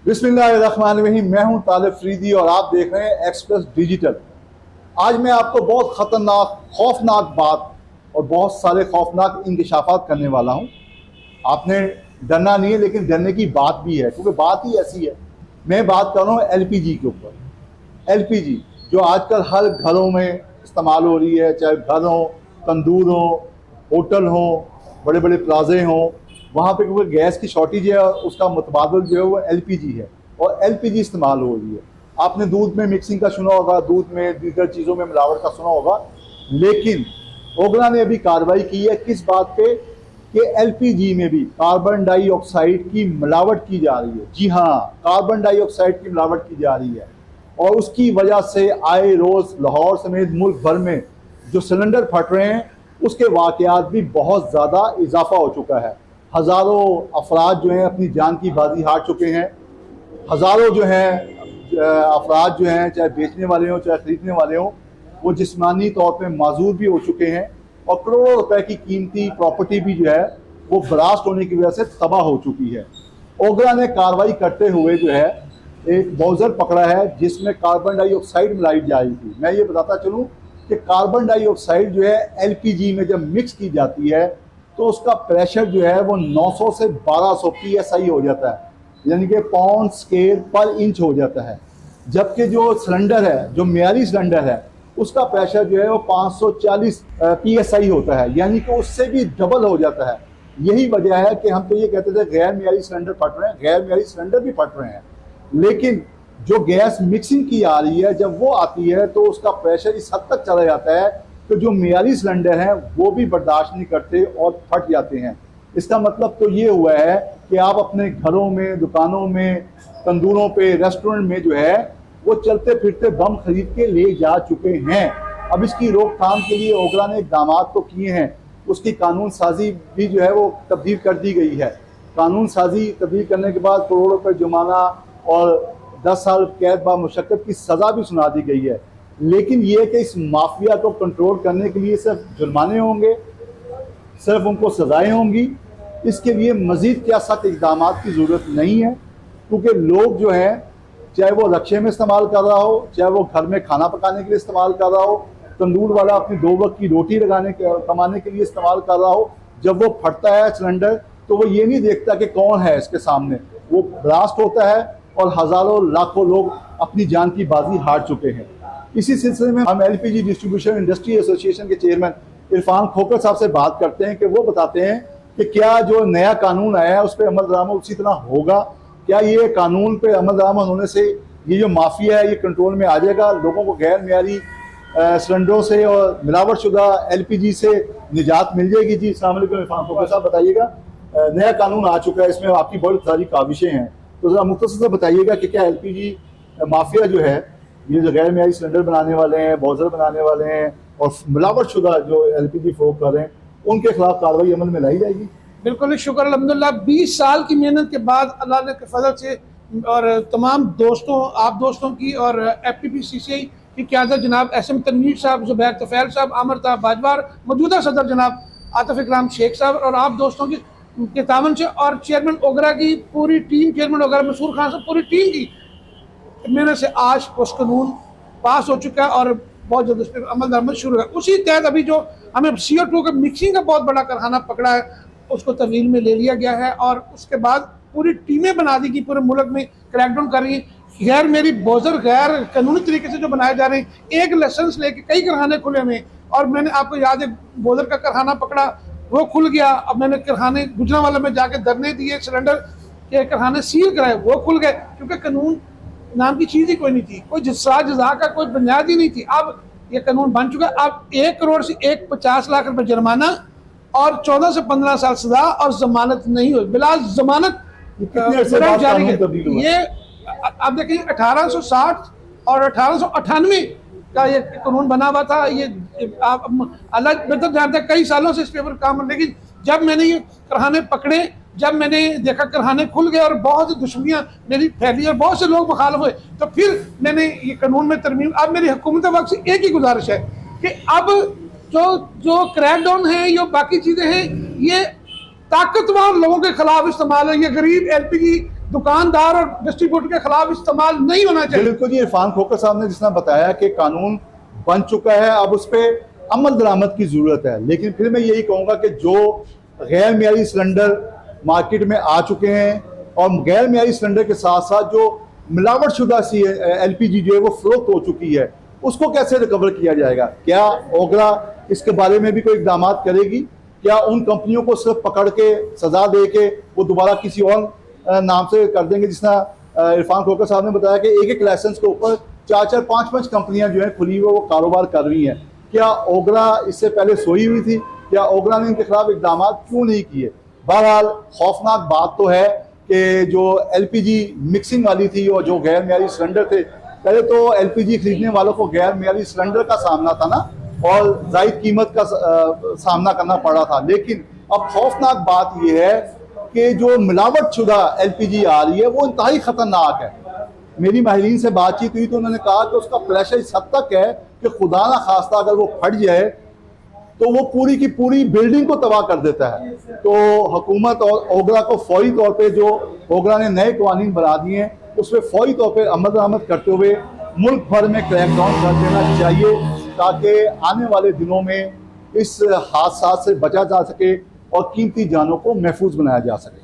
बिस्मिल्लाहिर्रहमानिर्रहीम। मैं हूं तालिब फरीदी और आप देख रहे हैं एक्सप्रेस डिजिटल। आज मैं आपको बहुत ख़तरनाक खौफनाक बात और बहुत सारे खौफनाक इंकशाफात करने वाला हूं। आपने डरना नहीं है, लेकिन डरने की बात भी है, क्योंकि बात ही ऐसी है। मैं बात कर रहा हूँ एलपीजी के ऊपर। एलपीजी जो आजकल हर घरों में इस्तेमाल हो रही है, चाहे घर हो, तंदूर हो, होटल हो, बड़े बड़े प्लाजे हों, वहाँ पे क्योंकि गैस की शॉर्टेज है और उसका मुतबादल जो है वो एलपीजी है और एलपीजी इस्तेमाल हो रही है। आपने दूध में मिक्सिंग का सुना होगा, दूध में दीगर चीज़ों में मिलावट का सुना होगा, लेकिन ओगला ने अभी कार्रवाई की है किस बात पे कि एलपीजी में भी कार्बन डाइऑक्साइड की मिलावट की जा रही है। जी हाँ, कार्बन डाइऑक्साइड की मिलावट की जा रही है और उसकी वजह से आए रोज़ लाहौर समेत मुल्क भर में जो सिलेंडर फट रहे हैं उसके वाक़यात भी बहुत ज़्यादा इजाफा हो चुका है। हज़ारों अफराद जो हैं अपनी जान की बाजी हार चुके हैं। हज़ारों जो हैं अफराद जो हैं, चाहे बेचने वाले हों चाहे ख़रीदने वाले हों, वो जिस्मानी तौर पे माजूर भी हो चुके हैं और करोड़ों रुपए की कीमती प्रॉपर्टी भी जो है वो ब्लास्ट होने की वजह से तबाह हो चुकी है। ओगरा ने कार्रवाई करते हुए जो है एक बॉजर पकड़ा है जिसमें कार्बन डाइऑक्साइड मिलाई जा रही थी। मैं ये बताता चलूँ कि कार्बन डाइऑक्साइड जो है एलपीजी में जब मिक्स की जाती है तो उसका प्रेशर जो है वो 900 से 1200 पीएसआई हो जाता है, यानी कि पाउंड स्केल पर इंच हो जाता है। जबकि जो सिलेंडर है, जो मियारी सिलेंडर है, उसका प्रेशर जो है वो 540 पीएसआई होता है, यानी कि उससे भी डबल हो जाता है। यही वजह है कि हम तो ये कहते थे गैर मियारी सिलेंडर फट रहे हैं, गैर मियारी सिलेंडर भी फट रहे हैं, लेकिन जो गैस मिक्सिंग की आ रही है जब वो आती है तो उसका प्रेशर इस हद तक चला जाता है तो जो मियारी सिलेंडर हैं वो भी बर्दाश्त नहीं करते और फट जाते हैं। इसका मतलब तो ये हुआ है कि आप अपने घरों में, दुकानों में, तंदूरों पे, रेस्टोरेंट में जो है वो चलते फिरते बम खरीद के ले जा चुके हैं। अब इसकी रोकथाम के लिए ओगरा ने इक़दाम तो किए हैं, उसकी कानून साजी भी जो है वो तब्दील कर दी गई है। कानून साजी तब्दील करने के बाद करोड़ों रुपये जुर्माना और 10 साल कैद बा मुशक्कत की सज़ा भी सुना दी गई है। लेकिन ये कि इस माफिया को कंट्रोल करने के लिए सिर्फ जुर्माने होंगे, सिर्फ उनको सज़ाएँ होंगी, इसके लिए मज़ीद क्या सख्त इक़दाम की ज़रूरत नहीं है, क्योंकि लोग जो हैं चाहे वो रक्शे में इस्तेमाल कर रहा हो, चाहे वो घर में खाना पकाने के लिए इस्तेमाल कर रहा हो, तंदूर वाला अपनी 2 वक्त की रोटी कमाने के लिए इस्तेमाल कर रहा हो, जब वो फटता है सिलेंडर तो वो ये नहीं देखता कि कौन है इसके सामने, वो ब्लास्ट होता है और हज़ारों लाखों लोग अपनी जान की बाजी हार चुके हैं। इसी सिलसिले में हम एलपीजी डिस्ट्रीब्यूशन इंडस्ट्री एसोसिएशन के चेयरमैन इरफान खोकर साहब से बात करते हैं कि वो बताते हैं कि क्या जो नया कानून आया है उस पर अमल दरामद उसी तरह होगा, क्या ये कानून पे अमल दरामद होने से ये जो माफिया है ये कंट्रोल में आ जाएगा, लोगों को गैर मियारी सिलेंडरों से और मिलावट शुदा एलपीजी से निजात मिल जाएगी। जी अस्सलाम वालेकुम इरफान खोकर साहब, बताइएगा नया कानून आ चुका है, इसमें आपकी बहुत सारी काविशें हैं, तो ज़रा मुख्तसर बताइएगा कि क्या एलपीजी माफिया जो है, ये जो गैर मियारी सिलेंडर बनाने वाले हैं, बॉजर बनाने वाले हैं और मिलावट शुदा जो एलपीजी फरोख्त कर रहे हैं, उनके खिलाफ कार्रवाई अमल में लाई जाएगी? बिल्कुल शुक्र अल्हम्दुलिल्लाह। 20 साल की मेहनत के बाद अल्लाह ने के फजल से और तमाम दोस्तों, आप दोस्तों की और FTPCCI की क़यादत जनाब SM तनवीर साहब, ज़ुबैर तफ़ैल साहब, आमिर ताब बाजवार, मौजूदा सदर जनाब आतिफ इकराम शेख साहब और आप दोस्तों के तावन से और चेयरमैन ओगरा की पूरी टीम, चेयरमैन ओगरा मसूर खान साहब, पूरी टीम की मेहनत से आज उस कानून पास हो चुका है और बहुत जल्द उस पर अमल दरामद शुरू है। उसी तहत अभी जो हमें CO2 का मिक्सिंग का बहुत बड़ा कारखाना पकड़ा है उसको तवील में ले लिया गया है और उसके बाद पूरी टीमें बना दी कि पूरे मुल्क में क्रैकडाउन कर रही है। गैर मेरी बॉजर गैर कानूनी तरीके से जो बनाए जा रहे हैं, एक लाइसेंस लेके कई कारखाने खुले हुए, और मैंने आपको याद है बॉजर का कारखाना पकड़ा, वो खुल गया। अब मैंने कारखाने गुजरांवाला में जाके धरने दिए, सिलेंडर के कारखाने सील कराए, वो खुल गए, क्योंकि कानून नाम की चीज़ ही कोई नहीं थी, कोई जजा जजा का कोई बुनियाद ही नहीं थी। अब ये कानून बन चुका है। अब 1 करोड़ से 50 लाख रुपए जुर्माना और 14 से 15 साल सजा और जमानत नहीं हुई, बिला जमानत जारी है। ये आप देखिए 1860 और 1898 का ये कानून बना हुआ था। ये आप अल्लाह बेहतर जानते हैं, कई सालों से इस पेपर काम, लेकिन जब मैंने ये कारखाने पकड़े, जब मैंने देखा कारखाने खुल गए और बहुत सी दुश्मनियाँ मेरी फैली और बहुत से लोग मुखालिफ हुए, तो फिर मैंने ये कानून में तरमीम। अब मेरी हुकूमत वक्त से एक ही गुजारिश है कि अब जो क्रैकडाउन है, ये बाकी चीज़ें हैं, ये ताकतवर लोगों के खिलाफ इस्तेमाल है। ये गरीब LPG दुकानदार और डिस्ट्रीब्यूटर के खिलाफ इस्तेमाल नहीं होना चाहिए। बिल्कुल जी, इरफान खोकर साहब ने जिसने बताया कि कानून बन चुका है, अब उस पर अमल दरामद की जरूरत है। लेकिन फिर मैं यही कहूँगा कि जो गैर मियारी सिलेंडर मार्केट में आ चुके हैं और गैर मियारी सिलेंडर के साथ साथ जो मिलावट शुदा सी LPG जो है वो फरोख्त हो चुकी है, उसको कैसे रिकवर किया जाएगा? क्या ओगरा इसके बारे में भी कोई इकदाम करेगी? क्या उन कंपनियों को सिर्फ पकड़ के सजा दे के वो दोबारा किसी और नाम से कर देंगे? जिसना इरफान खोकर साहब ने बताया कि एक एक लाइसेंस के ऊपर 4-4, 5-5 कंपनियां जो है खुली हुई वो कारोबार कर रही हैं। क्या ओगरा इससे पहले सोई हुई थी? क्या ओगरा ने इनके खिलाफ इकदाम क्यों नहीं किए? बहरहाल खौफनाक बात तो है कि जो LPG मिक्सिंग वाली थी और जो गैर मियारी सिलेंडर थे, पहले तो LPG खरीदने वालों को गैर मियारी सिलेंडर का सामना था ना, और जायद कीमत का सामना करना पड़ा था। लेकिन अब खौफनाक बात यह है कि जो मिलावट शुदा LPG आ रही है वो इंतहाई खतरनाक है। मेरी माहिरीन से बातचीत हुई तो उन्होंने कहा कि उसका प्रेशर इस हद तक है कि खुदा ना खास्ता अगर वो फट जाए तो वो पूरी की पूरी बिल्डिंग को तबाह कर देता है। तो हुकूमत और ओगरा को फौरी तौर पे, जो ओगरा ने नए कानून बना दिए हैं, उस पर फौरी तौर पे अमल दरामद करते हुए मुल्क भर में क्रैकडाउन कर देना चाहिए, ताकि आने वाले दिनों में इस हादसा से बचा जा सके और कीमती जानों को महफूज बनाया जा सके।